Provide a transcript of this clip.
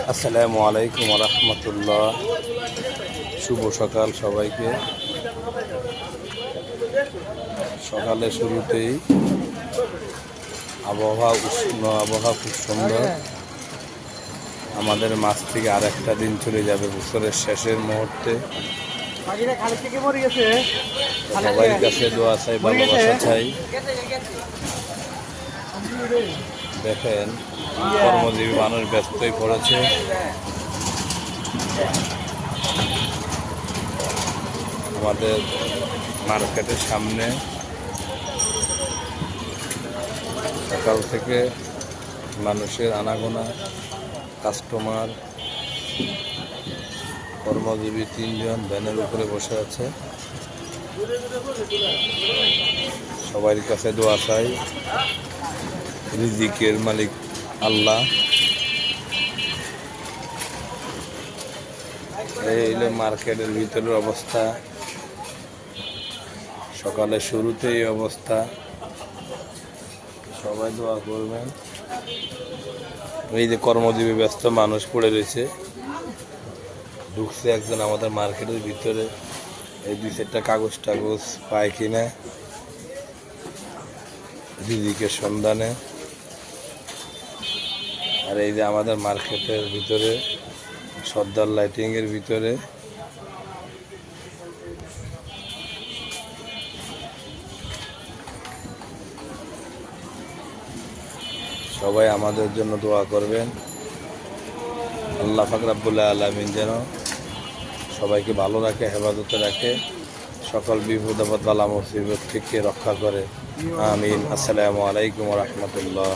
আসসালামু আলাইকুম রহমতুল্লাহ। শুভ সকাল সবাইকে। সকালে শুরুতেই আবহাওয়া উষ্ণ, আবহাওয়া খুব সুন্দর। আমাদের মাছ থেকে আর একটা দিন চলে যাবে বছরের শেষের মুহূর্তে। সবাই কাছে দোয়া চাই, ভালোবাসা চাই। দেখেন কর্মজীবী মানুষ ব্যস্তই পড়েছে। আমাদের মার্কেটের সামনে সকাল থেকে মানুষের আনাগোনা, কাস্টমার, কর্মজীবী 3 জন ভ্যানের উপরে বসে আছে। সবার কাছে দোয়া চাই, রিজিকের মালিক আল্লাহ। এই হলো মার্কেটের ভিতরের অবস্থা। সকালে শুরুতেই এই অবস্থা। সবাই দোয়া করবেন। এই যে কর্মজীবী ব্যস্ত মানুষ পড়ে রয়েছে, ঢুকছে একজন আমাদের মার্কেটের ভিতরে। এই 2-4টা কাগজ টাগজ পায় কিনা রিজিকের সন্ধানে। আর এই যে আমাদের মার্কেটের ভিতরে সর্দার লাইটিংয়ের ভিতরে সবাই আমাদের জন্য দোয়া করবেন। আল্লাহ পাক রব্বুল আলামিন যেন সবাইকে ভালো রাখে, হেফাজতে রাখে, সকল বিপদ আপদ বালা মুসিবত থেকে রক্ষা করে। আমিন। আসসালামু আলাইকুম রহমতুল্লাহ।